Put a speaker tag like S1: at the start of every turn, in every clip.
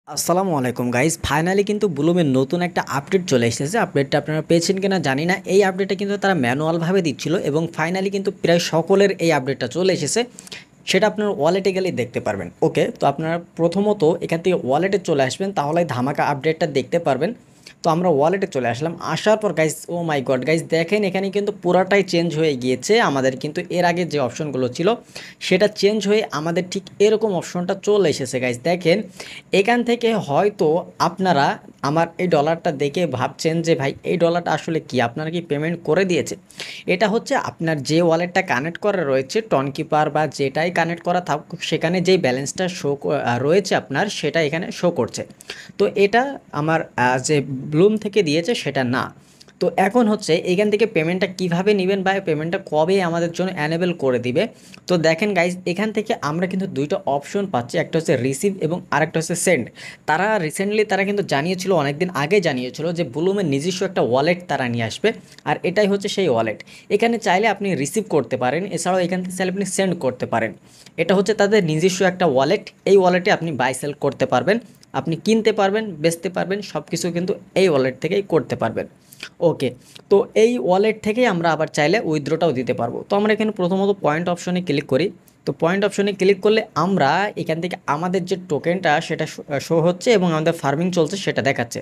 S1: আসসালামু আলাইকুম guys, finally কিন্তু ব্লুমের নতুন একটা আপডেট চলে এসেছে। আপডেটটা আপনারা পেয়েছেন কিনা জানি না। এই আপডেটটা কিন্তু তারা ম্যানুয়ালভাবে দিচ্ছিল এবং ফাইনালি কিন্তু প্রায় সকলের এই আপডেটটা চলে এসেছে। সেটা আপনার ওয়ালেটে গেলেই দেখতে পারবেন। ওকে, তো আপনারা প্রথমত এখান থেকে ওয়ালেটে চলে আসবেন, তাহলে ধামাকা আপডেটটা দেখতে পারবেন। তো আমরা ওয়ালেটে চলে আসলাম। আসার পর গাইস, ও মাই গড গাইস, দেখেন এখানে কিন্তু পুরাটাই চেঞ্জ হয়ে গিয়েছে। আমাদের কিন্তু এর আগে যে অপশনগুলো ছিল সেটা চেঞ্জ হয়ে আমাদের ঠিক এরকম অপশনটা চলে এসেছে গাইস। দেখেন এখান থেকে হয়তো আপনারা আমার এই ডলারটা দেখে ভাবছেন যে ভাই এই ডলারটা আসলে কি, আপনারা কি পেমেন্ট করে দিয়েছে? এটা হচ্ছে আপনার যে ওয়ালেটটা কানেক্ট করা রয়েছে, টনকিপার বা যেটাই কানেক্ট করা থাকুক, সেখানে যেই ব্যালেন্সটা রয়েছে আপনার, সেটা এখানে শো করছে। তো এটা আমার যে ব্লুম থেকে দিয়েছে সেটা না। তো এখন হচ্ছে এখান থেকে পেমেন্টটা কিভাবে নেবেন বা পেমেন্টটা কবে আমাদের জন্য অ্যানেবল করে দিবে। তো দেখেন গাইজ, এখান থেকে আমরা কিন্তু দুইটা অপশন পাচ্ছি, একটা হচ্ছে রিসিভ এবং আরেকটা হচ্ছে সেন্ড। তারা রিসেন্টলি কিন্তু জানিয়েছিল, অনেকদিন আগে জানিয়েছিল যে ব্লুমের নিজস্ব একটা ওয়ালেট তারা নিয়ে আসবে, আর এটাই হচ্ছে সেই ওয়ালেট। এখানে চাইলে আপনি রিসিভ করতে পারেন, এছাড়াও এখান থেকে চাইলে আপনি সেন্ড করতে পারেন। এটা হচ্ছে তাদের নিজস্ব একটা ওয়ালেট। এই ওয়ালেটে আপনি বাই সেল করতে পারবেন, আপনি কিনতে পারবেন, বেচতে পারবেন, সব কিছু কিন্তু এই ওয়ালেট থেকেই করতে পারবেন। ওকে, তো এই ওয়ালেট থেকেই আমরা আবার চাইলে উইথড্রটাও দিতে পারবো। তো আমরা এখানে প্রথমত পয়েন্ট অপশনে ক্লিক করি। তো পয়েন্ট অপশনে ক্লিক করলে আমরা এখান থেকে আমাদের যে টোকেনটা সেটা শো হচ্ছে এবং আমাদের ফার্মিং চলছে সেটা দেখাচ্ছে।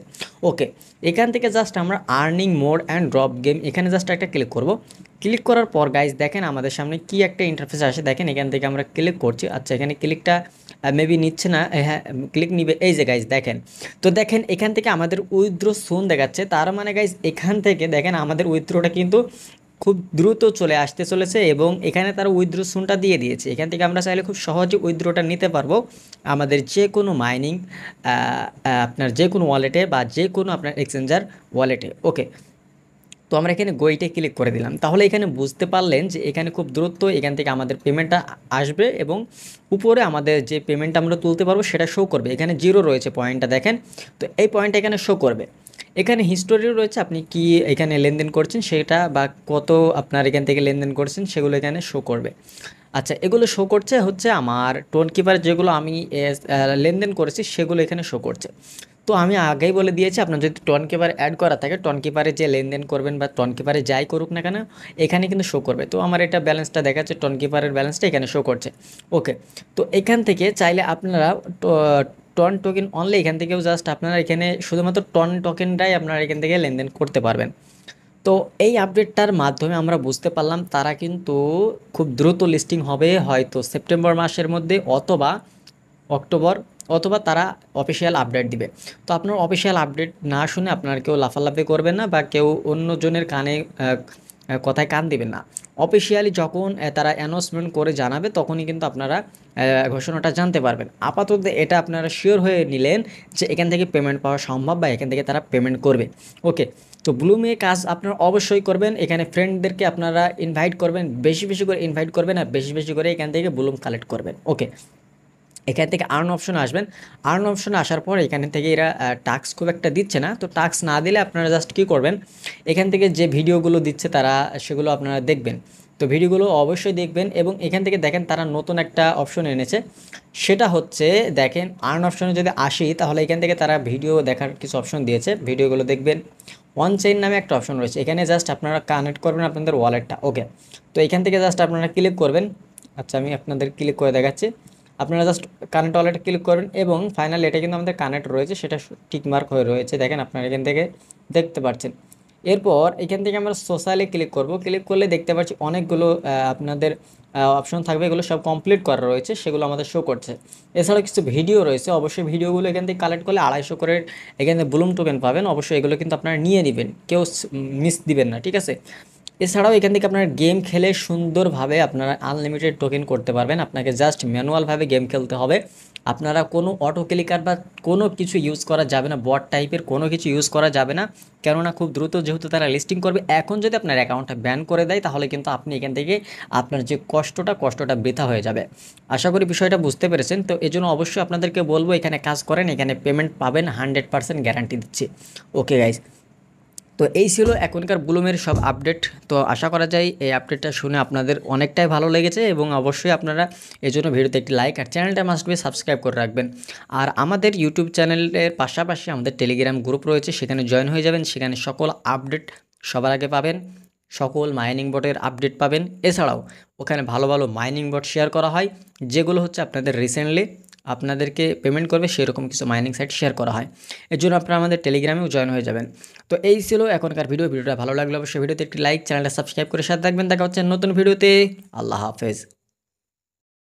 S1: ওকে, এখান থেকে জাস্ট আমরা earning mode and drop game, এখানে জাস্ট একটা ক্লিক করব। ক্লিক করার পর গাইজ দেখেন আমাদের সামনে কি একটা ইন্টারফেস আসে। দেখেন এখান থেকে আমরা ক্লিক করছি। আচ্ছা, এখানে ক্লিকটা মেবি নিচ্ছে না। হ্যাঁ, ক্লিক নিবে। এই যে গাইজ দেখেন, তো দেখেন এখান থেকে আমাদের উইথড্র সুন দেখাচ্ছে। তার মানে গাইজ এখান থেকে দেখেন আমাদের উইথড্রটা কিন্তু খুব দ্রুত চলে আসতে চলেছে এবং এখানে তারা উইথড্র সুনটা দিয়ে দিয়েছে। এখান থেকে আমরা চাইলে খুব সহজে উইথড্রটা নিতে পারবো আমাদের যে কোনো মাইনিং, আপনার যে কোনো ওয়ালেটে বা যে কোনো আপনার এক্সচেঞ্জার ওয়ালেটে। ওকে, তো আমরা এখানে গোইটে ক্লিক করে দিলাম। তাহলে এখানে বুঝতে পারলেন যে এখানে খুব দ্রুত এখান থেকে আমাদের পেমেন্টটা আসবে এবং উপরে আমাদের যে পেমেন্টটা আমরা তুলতে পারবো সেটা শো করবে। এখানে জিরো রয়েছে পয়েন্টটা দেখেন, তো এই পয়েন্টটা এখানে শো করবে। এখানে হিস্টোরিও রয়েছে, আপনি কি এখানে লেনদেন করছেন সেটা বা কত আপনার এখান থেকে লেনদেন করছেন সেগুলো এখানে শো করবে। আচ্ছা, এগুলো শো করছে হচ্ছে আমার টোন কিপার, যেগুলো আমি লেনদেন করেছি সেগুলো এখানে শো করছে। তো আমি আগেই বলে দিয়েছি, আপনার যদি টন কিপার অ্যাড করা থাকে, টন কিপারে যে লেনদেন করবেন বা টন কিপারে যাই করুক না কেন এখানে কিন্তু শো করবে। তো আমার এটা ব্যালেন্সটা দেখাচ্ছে, টন কিপারের ব্যালেন্সটা এখানে শো করছে। ওকে, তো এখান থেকে চাইলে আপনারা টন টোকেন অনলি, এখান থেকেও জাস্ট আপনারা এখানে শুধুমাত্র টন টোকেনটাই আপনারা এখান থেকে লেনদেন করতে পারবেন। তো এই আপডেটটার মাধ্যমে আমরা বুঝতে পারলাম তারা কিন্তু খুব দ্রুত লিস্টিং হবে, হয়তো সেপ্টেম্বর মাসের মধ্যে অথবা অক্টোবর, অথবা তারা অফিসিয়াল আপডেট দিবে। তো আপনার অফিসিয়াল আপডেট না শুনে আপনার কেউ লাফালাফি করবেন না বা কেউ অন্যজনের কানে কথায় কান দিবেন না। অফিসিয়ালি যখন তারা অ্যানাউন্সমেন্ট করে জানাবে তখনই কিন্তু আপনারা ঘোষণাটা জানতে পারবেন। আপাতত এটা আপনারা শিওর হয়ে নিলেন যে এখান থেকে পেমেন্ট পাওয়া সম্ভব বা এখান থেকে তারা পেমেন্ট করবে। ওকে, তো ব্লুমে কাজ আপনারা অবশ্যই করবেন। এখানে ফ্রেন্ডদেরকে আপনারা ইনভাইট করবেন, বেশি বেশি করে ইনভাইট করবেন আর বেশি বেশি করে এখান থেকে ব্লুম কালেক্ট করবেন। ওকে, এখান থেকে আর্ন অপশনে আসবেন। আর্ন অপশনে আসার পর এখানে থেকে এরা টাস্ক খুব একটা দিচ্ছে না। তো টাস্ক না দিলে আপনারা জাস্ট কী করবেন, এখান থেকে যে ভিডিওগুলো দিচ্ছে তারা সেগুলো আপনারা দেখবেন। তো ভিডিওগুলো অবশ্যই দেখবেন এবং এখান থেকে দেখেন তারা নতুন একটা অপশন এনেছে, সেটা হচ্ছে দেখেন আর্ন অপশনে যদি আসি তাহলে এখান থেকে তারা ভিডিও দেখার কিছু অপশন দিয়েছে, ভিডিওগুলো দেখবেন। ওয়ান চেইন নামে একটা অপশন রয়েছে, এখানে জাস্ট আপনারা কানেক্ট করবেন আপনাদের ওয়ালেটটা। ওকে, তো এখান থেকে জাস্ট আপনারা ক্লিক করবেন। আচ্ছা, আমি আপনাদের ক্লিক করে দেখাচ্ছি। আপনারা জাস্ট কানেক্ট ওয়ালেটে ক্লিক করবেন এবং ফাইনালি এটা কিন্তু আমাদের কানেক্ট রয়েছে, সেটা টিক মার্ক হয়ে রয়েছে, দেখেন আপনারা এখান থেকে দেখতে পাচ্ছেন। এরপর এখান থেকে আমরা সোশ্যালে ক্লিক করব। ক্লিক করলে দেখতে পাচ্ছি অনেকগুলো আপনাদের অপশন থাকবে, এগুলো সব কমপ্লিট করা রয়েছে, সেগুলো আমাদের শো করছে। এছাড়াও কিছু ভিডিও রয়েছে, অবশ্যই ভিডিওগুলো এখান থেকে কালেক্ট করলে 250 করে এখানে ব্লুম টোকেন পাবেন। অবশ্যই এগুলো কিন্তু আপনারা নিয়ে নেবেন, কেউ মিস দিবেন না, ঠিক আছে? এছাড়াও এখান থেকে আপনারা গেম খেলে সুন্দরভাবে আপনারা আনলিমিটেড টোকেন করতে পারবেন। আপনাকে জাস্ট ম্যানুয়ালভাবে গেম খেলতে হবে। আপনারা কোনো অটো ক্লিকার বা কোনো কিছু ইউজ করা যাবে না, বট টাইপের কোনো কিছু ইউজ করা যাবে না। কেননা খুব দ্রুত যেহেতু তারা লিস্টিং করবে, এখন যদি আপনার অ্যাকাউন্টটা ব্যান করে দেয় তাহলে কিন্তু আপনি এখান থেকে আপনার যে কষ্টটা বৃথা হয়ে যাবে। আশা করি বিষয়টা বুঝতে পেরেছেন। তো এই জন্য অবশ্যই আপনাদেরকে বলবো এখানে কাজ করেন, এখানে পেমেন্ট পাবেন, 100% গ্যারান্টি দিচ্ছি। ওকে গাইজ, তো এই ছিল এখনকার ব্লুমের সব আপডেট। তো আশা করা যায় এই আপডেটটা শুনে আপনাদের অনেকটাই ভালো লেগেছে এবং অবশ্যই আপনারা এজন্য ভিডিওতে একটি লাইক আর চ্যানেলটা মাস্ট বি সাবস্ক্রাইব করে রাখবেন। আর আমাদের ইউটিউব চ্যানেলের পাশাপাশি আমাদের টেলিগ্রাম গ্রুপ রয়েছে, সেখানে জয়েন হয়ে যাবেন। সেখানে সকল আপডেট সবার আগে পাবেন, সকল মাইনিং বটের আপডেট পাবেন। এছাড়াও ওখানে ভালো ভালো মাইনিং বট শেয়ার করা হয়, যেগুলো হচ্ছে আপনাদের রিসেন্টলি আপনাদেরকে পেমেন্ট করবে সেরকম কিছু মাইনিং সাইট শেয়ার করা হয়। এর জন্য আপনারা আমাদের টেলিগ্রামেও জয়েন হয়ে যাবেন। তো এই ছিল এখনকার ভিডিওটা ভালো লাগলে অবশ্যই ভিডিওতে একটি লাইক, চ্যানেলটা সাবস্ক্রাইব করে সাথে থাকবেন। দেখা হচ্ছে নতুন ভিডিওতে। আল্লাহ হাফেজ।